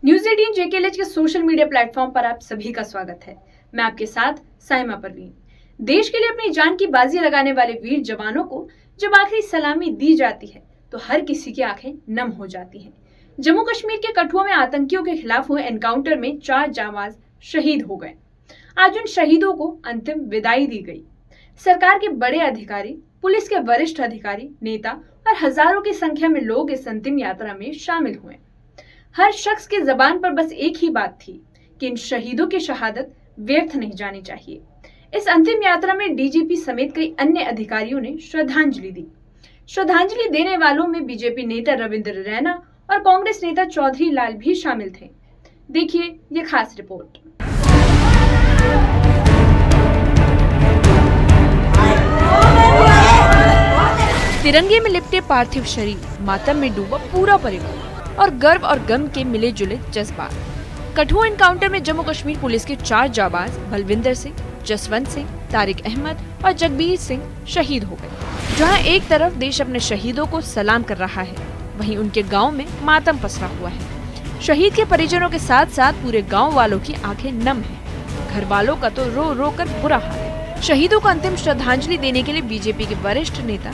News 18 JKLH के social media platform पर आप सभी का स्वागत है। मैं आपके साथ साइमा परवीन। देश के लिए अपनी जान की बाजी लगाने वाले वीर जवानों को जब आखिरी सलामी दी जाती है तो हर किसी की आंखें नम हो जाती हैं। जम्मू कश्मीर के कठुआ में आतंकियों के खिलाफ हुए एनकाउंटर में 4 जांबाज शहीद हो गए। आज उन शहीदों को अंतिम विदाई दी गई। सरकार के बड़े अधिकारी, पुलिस के वरिष्ठ अधिकारी, नेता और हजारों की संख्या में लोग इस अंतिम यात्रा में शामिल हुए। हर शख्स की जबान पर बस एक ही बात थी कि इन शहीदों की शहादत व्यर्थ नहीं जानी चाहिए। इस अंतिम यात्रा में डीजीपी समेत कई अन्य अधिकारियों ने श्रद्धांजलि दी। श्रद्धांजलि देने वालों में बीजेपी नेता रविंद्र रैना और कांग्रेस नेता चौधरी लाल भी शामिल थे। देखिए ये खास रिपोर्ट। तिरंगे में लिपटे पार्थिव शरीर, मातम में डूबा पूरा परिवार और गर्व और गम के मिले जुले जज्बात। कठुआ एनकाउंटर में जम्मू कश्मीर पुलिस के 4 जाबाज बलविंदर सिंह, जसवंत सिंह, तारिक अहमद और जगबीर सिंह शहीद हो गए। जहां एक तरफ देश अपने शहीदों को सलाम कर रहा है, वहीं उनके गांव में मातम पसरा हुआ है। शहीद के परिजनों के साथ साथ पूरे गाँव वालों की आंखें नम है। घर वालों का तो रो रो कर बुरा हाल है। शहीदों को अंतिम श्रद्धांजलि देने के लिए बीजेपी के वरिष्ठ नेता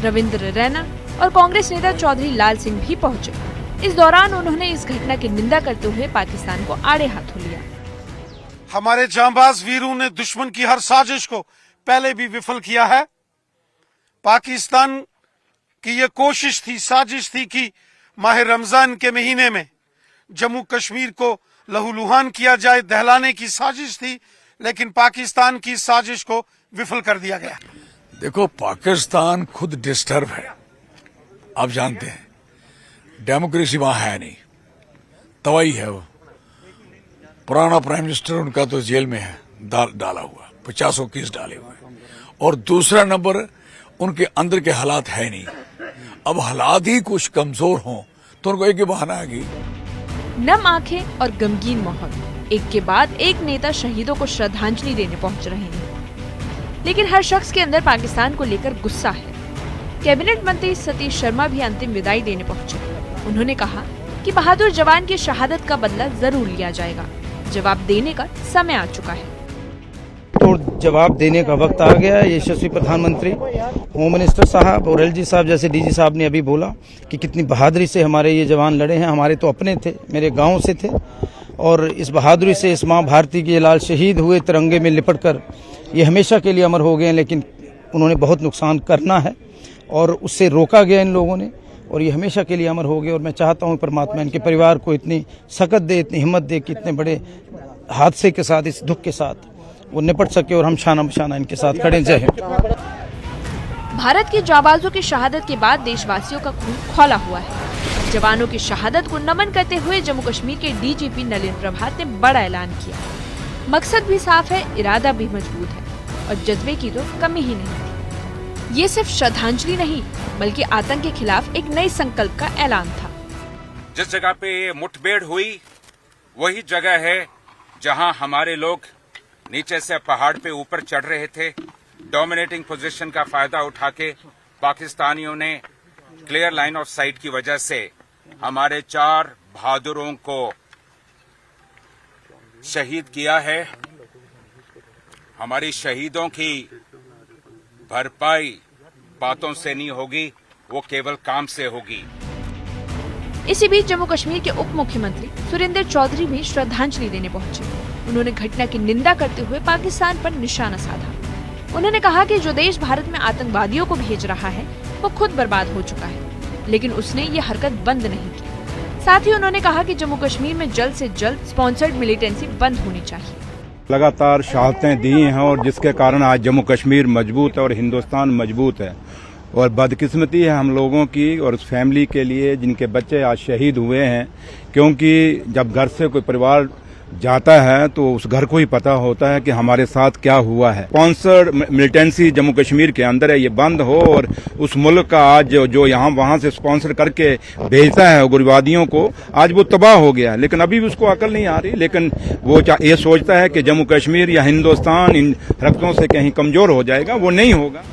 रविंद्र रैना और कांग्रेस नेता चौधरी लाल सिंह भी पहुंचे। इस दौरान उन्होंने इस घटना की निंदा करते हुए पाकिस्तान को आड़े हाथों लिया। हमारे जांबाज वीरों ने दुश्मन की हर साजिश को पहले भी विफल किया है। पाकिस्तान की ये कोशिश थी, साजिश थी कि माह रमजान के महीने में जम्मू कश्मीर को लहूलुहान किया जाए, दहलाने की साजिश थी, लेकिन पाकिस्तान की साजिश को विफल कर दिया गया। देखो, पाकिस्तान खुद डिस्टर्ब है, आप जानते हैं। डेमोक्रेसी वहां है नहीं, तवाई है। वो पुराना प्राइम मिनिस्टर उनका तो जेल में है, डाला हुआ 50 केस डाले हुए। और दूसरा नंबर, उनके अंदर के हालात है नहीं। अब हालात ही कुछ कमजोर हों तो उनको एक ही बहाना आ गई। नम आंखें और गमगीन माहौल, एक के बाद एक नेता शहीदों को श्रद्धांजलि देने पहुंच रहे हैं, लेकिन हर शख्स के अंदर पाकिस्तान को लेकर गुस्सा है। कैबिनेट मंत्री सतीश शर्मा भी अंतिम विदाई देने पहुंचे। उन्होंने कहा कि बहादुर जवान की शहादत का बदला जरूर लिया जाएगा। जवाब देने का समय आ चुका है। तो जवाब देने का वक्त आ गया। यशस्वी प्रधानमंत्री, होम मिनिस्टर साहब और एलजी साहब जैसे डीजी साहब ने अभी बोला कि कितनी बहादुरी से हमारे ये जवान लड़े हैं। हमारे तो अपने थे, मेरे गांव से थे, और इस बहादुरी से इस माँ भारती के लाल शहीद हुए तिरंगे में लिपट कर ये हमेशा के लिए अमर हो गए। लेकिन उन्होंने बहुत नुकसान करना है और उससे रोका गया इन लोगों ने, और ये हमेशा के लिए अमर हो गए। और मैं चाहता हूँ परमात्मा इनके परिवार को इतनी सकत दे, इतनी हिम्मत दे कि इतने बड़े हादसे के साथ, इस दुख के साथ वो निपट सके और हम शाना बशाना इनके साथ खड़े। जय हिंद। भारत के जाबाजों की शहादत के बाद देशवासियों का खून खौला हुआ है। जवानों की शहादत को नमन करते हुए जम्मू कश्मीर के डीजीपी नलिन प्रभात ने बड़ा ऐलान किया। मकसद भी साफ है, इरादा भी मजबूत है और जज्बे की तो कमी ही नहीं। ये सिर्फ श्रद्धांजलि नहीं, बल्कि आतंक के खिलाफ एक नए संकल्प का ऐलान था। जिस जगह पे ये मुठभेड़ हुई, वही जगह है जहां हमारे लोग नीचे से पहाड़ पे ऊपर चढ़ रहे थे। डोमिनेटिंग पोजीशन का फायदा उठा के पाकिस्तानियों ने क्लियर लाइन ऑफ साइट की वजह से हमारे 4 बहादुरों को शहीद किया है। हमारी शहीदों की भरपाई बातों से नहीं होगी, वो केवल काम से होगी। इसी बीच जम्मू कश्मीर के उप मुख्यमंत्री सुरेंद्र चौधरी भी श्रद्धांजलि देने पहुंचे। उन्होंने घटना की निंदा करते हुए पाकिस्तान पर निशाना साधा। उन्होंने कहा कि जो देश भारत में आतंकवादियों को भेज रहा है वो खुद बर्बाद हो चुका है, लेकिन उसने ये हरकत बंद नहीं की। साथ ही उन्होंने कहा कि जम्मू कश्मीर में जल्द से जल्द स्पॉन्सर्ड मिलिटेंसी बंद होनी चाहिए। लगातार शहादतें दी हैं और जिसके कारण आज जम्मू कश्मीर मजबूत है और हिंदुस्तान मजबूत है। और बदकिस्मती है हम लोगों की और उस फैमिली के लिए जिनके बच्चे आज शहीद हुए हैं, क्योंकि जब घर से कोई परिवार जाता है तो उस घर को ही पता होता है कि हमारे साथ क्या हुआ है। स्पॉन्सर्ड मिलिटेंसी जम्मू कश्मीर के अंदर है, ये बंद हो और उस मुल्क का आज जो यहाँ वहाँ से स्पॉन्सर करके भेजता है उग्रवादियों को, आज वो तबाह हो गया है। लेकिन अभी भी उसको अकल नहीं आ रही, लेकिन वो ये सोचता है कि जम्मू कश्मीर या हिंदुस्तान इन हरकतों से कहीं कमजोर हो जाएगा। वो नहीं होगा।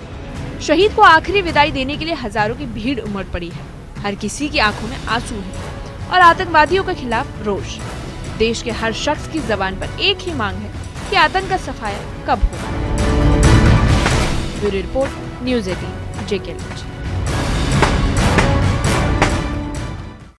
शहीद को आखिरी विदाई देने के लिए हजारों की भीड़ उमड़ पड़ी है। हर किसी की आंखों में आंसू है। और आतंकवादियों के खिलाफ रोष। देश के हर शख्स की जबान पर एक ही मांग है कि आतंक का सफाया कब होगा। Bureau report, news 18 JK।